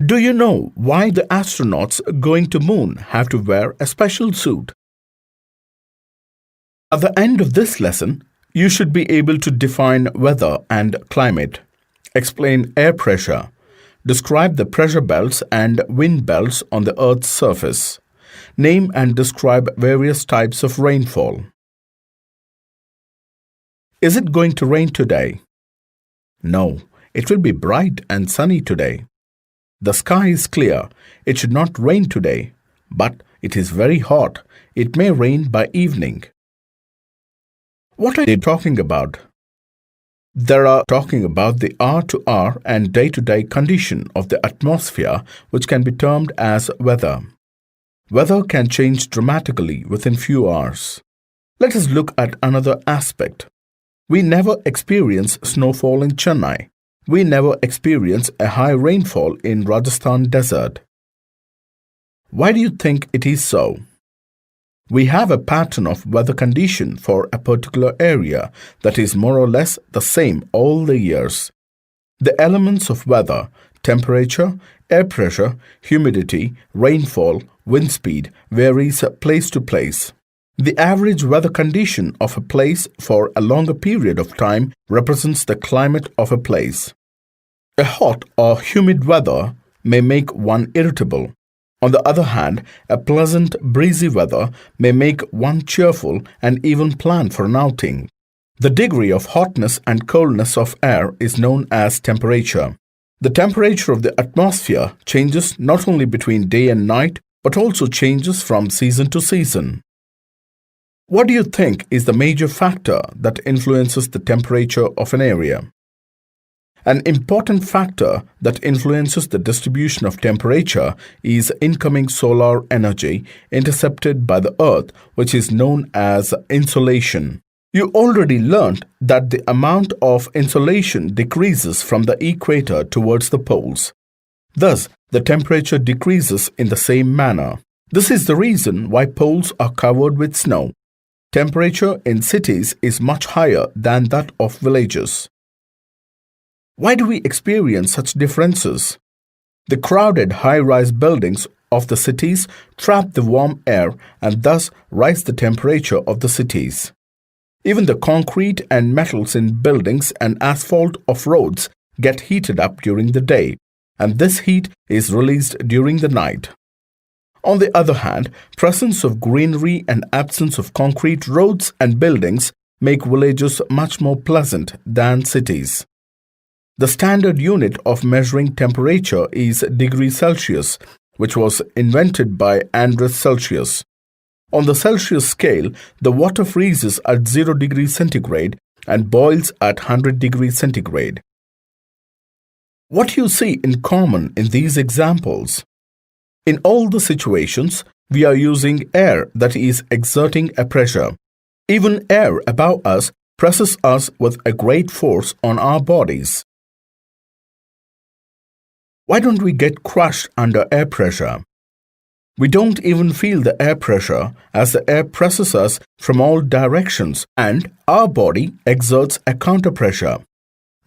Do you know why the astronauts going to moon have to wear a special suit? At the end of this lesson, you should be able to define weather and climate, explain air pressure, describe the pressure belts and wind belts on the Earth's surface, name and describe various types of rainfall. Is it going to rain today? No, it will be bright and sunny today. The sky is clear. It should not rain today, but it is very hot. It may rain by evening. What are they talking about? They are talking about the hour-to-hour and day-to-day condition of the atmosphere, which can be termed as weather. Weather can change dramatically within few hours. Let us look at another aspect. We never experience snowfall in Chennai. We never experience a high rainfall in Rajasthan desert. Why do you think it is so? We have a pattern of weather condition for a particular area that is more or less the same all the years. The elements of weather, temperature, air pressure, humidity, rainfall, wind speed varies place to place. The average weather condition of a place for a longer period of time represents the climate of a place. A hot or humid weather may make one irritable. On the other hand, a pleasant, breezy weather may make one cheerful and even plan for an outing. The degree of hotness and coldness of air is known as temperature. The temperature of the atmosphere changes not only between day and night, but also changes from season to season. What do you think is the major factor that influences the temperature of an area? An important factor that influences the distribution of temperature is incoming solar energy intercepted by the Earth, which is known as insolation. You already learned that the amount of insolation decreases from the equator towards the poles. Thus, the temperature decreases in the same manner. This is the reason why poles are covered with snow. Temperature in cities is much higher than that of villages. Why do we experience such differences? The crowded high-rise buildings of the cities trap the warm air and thus rise the temperature of the cities. Even the concrete and metals in buildings and asphalt of roads get heated up during the day, and this heat is released during the night. On the other hand, presence of greenery and absence of concrete roads and buildings make villages much more pleasant than cities. The standard unit of measuring temperature is degrees Celsius, which was invented by Andreas Celsius. On the Celsius scale, the water freezes at 0 degrees centigrade and boils at 100 degrees centigrade. What do you see in common in these examples? In all the situations, we are using air that is exerting a pressure. Even air above us presses us with a great force on our bodies. Why don't we get crushed under air pressure? We don't even feel the air pressure as the air presses us from all directions and our body exerts a counter pressure.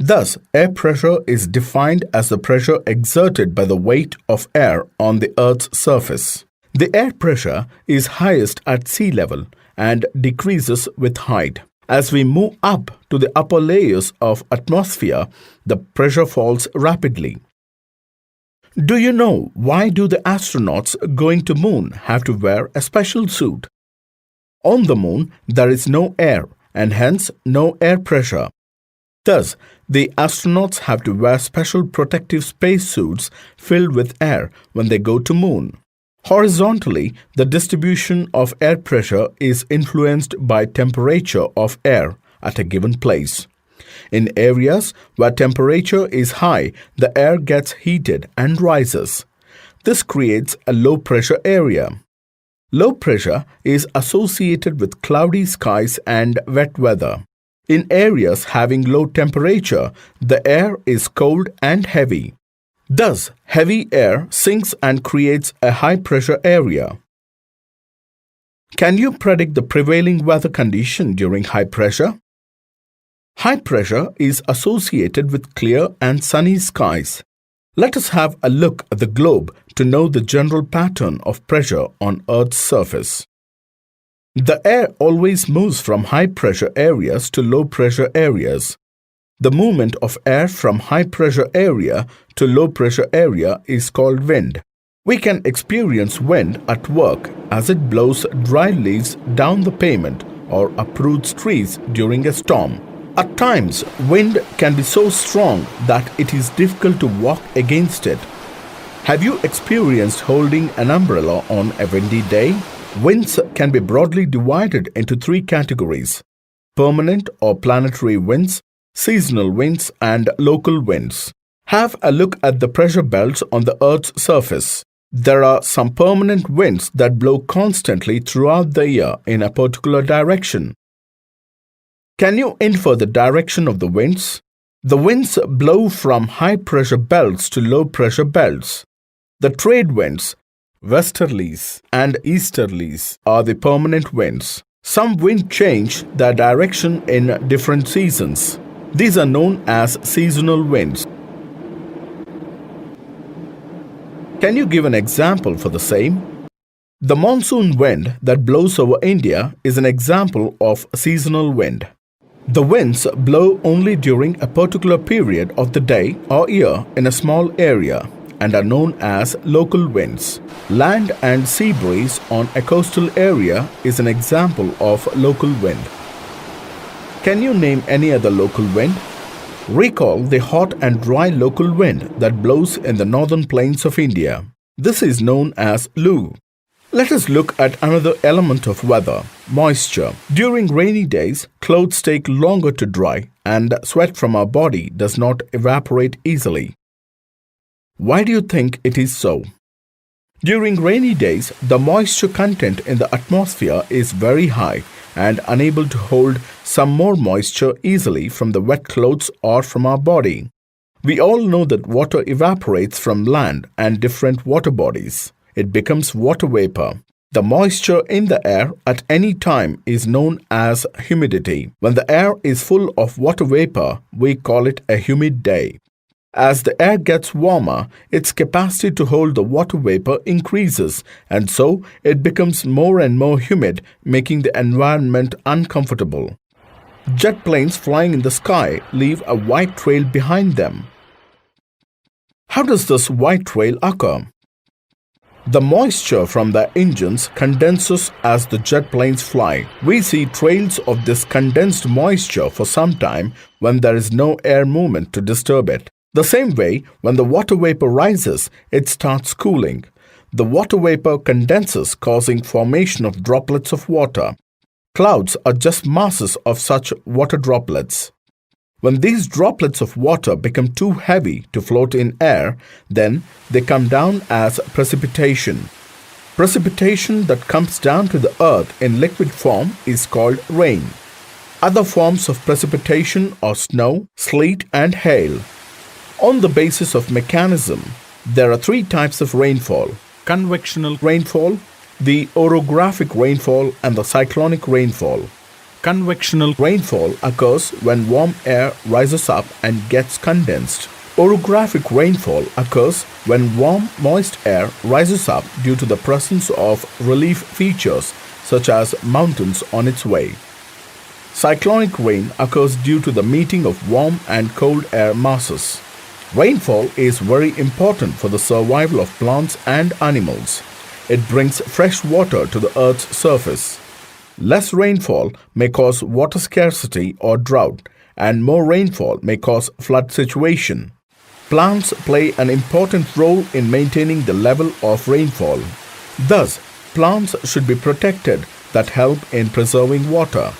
Thus, air pressure is defined as the pressure exerted by the weight of air on the Earth's surface. The air pressure is highest at sea level and decreases with height. As we move up to the upper layers of atmosphere, the pressure falls rapidly. Do you know why do the astronauts going to moon have to wear a special suit? On the moon, there is no air and hence no air pressure. Thus, the astronauts have to wear special protective spacesuits filled with air when they go to moon. Horizontally, the distribution of air pressure is influenced by temperature of air at a given place. In areas where temperature is high, the air gets heated and rises. This creates a low-pressure area. Low pressure is associated with cloudy skies and wet weather. In areas having low temperature, the air is cold and heavy. Thus, heavy air sinks and creates a high-pressure area. Can you predict the prevailing weather condition during high pressure? High pressure is associated with clear and sunny skies. Let us have a look at the globe to know the general pattern of pressure on Earth's surface. The air always moves from high-pressure areas to low-pressure areas. The movement of air from high-pressure area to low-pressure area is called wind. We can experience wind at work as it blows dry leaves down the pavement or uproots trees during a storm. At times, wind can be so strong that it is difficult to walk against it. Have you experienced holding an umbrella on a windy day? Winds can be broadly divided into three categories: permanent or planetary winds, seasonal winds, and local winds. Have a look at the pressure belts on the Earth's surface. There are some permanent winds that blow constantly throughout the year in a particular direction. Can you infer the direction of the winds? The winds blow from high-pressure belts to low-pressure belts. The trade winds, westerlies and easterlies, are the permanent winds. Some winds change their direction in different seasons. These are known as seasonal winds. Can you give an example for the same? The monsoon wind that blows over India is an example of seasonal wind. The winds blow only during a particular period of the day or year in a small area and are known as local winds. Land and sea breeze on a coastal area is an example of local wind. Can you name any other local wind? Recall the hot and dry local wind that blows in the northern plains of India. This is known as Lu. Let us look at another element of weather, moisture. During rainy days, clothes take longer to dry and sweat from our body does not evaporate easily. Why do you think it is so? During rainy days, the moisture content in the atmosphere is very high and unable to hold some more moisture easily from the wet clothes or from our body. We all know that water evaporates from land and different water bodies. It becomes water vapor. The moisture in the air at any time is known as humidity. When the air is full of water vapor, we call it a humid day. As the air gets warmer, its capacity to hold the water vapor increases, and so it becomes more and more humid, making the environment uncomfortable. Jet planes flying in the sky leave a white trail behind them. How does this white trail occur? The moisture from the engines condenses as the jet planes fly. We see trails of this condensed moisture for some time when there is no air movement to disturb it. The same way, when the water vapor rises, it starts cooling. The water vapor condenses, causing formation of droplets of water. Clouds are just masses of such water droplets. When these droplets of water become too heavy to float in air, then they come down as precipitation. Precipitation that comes down to the earth in liquid form is called rain. Other forms of precipitation are snow, sleet, and hail. On the basis of mechanism, there are three types of rainfall: convectional rainfall, the orographic rainfall, and the cyclonic rainfall. Convectional rainfall occurs when warm air rises up and gets condensed. Orographic rainfall occurs when warm, moist air rises up due to the presence of relief features such as mountains on its way. Cyclonic rain occurs due to the meeting of warm and cold air masses. Rainfall is very important for the survival of plants and animals. It brings fresh water to the Earth's surface. Less rainfall may cause water scarcity or drought, and more rainfall may cause flood situation. Plants play an important role in maintaining the level of rainfall. Thus, plants should be protected that help in preserving water.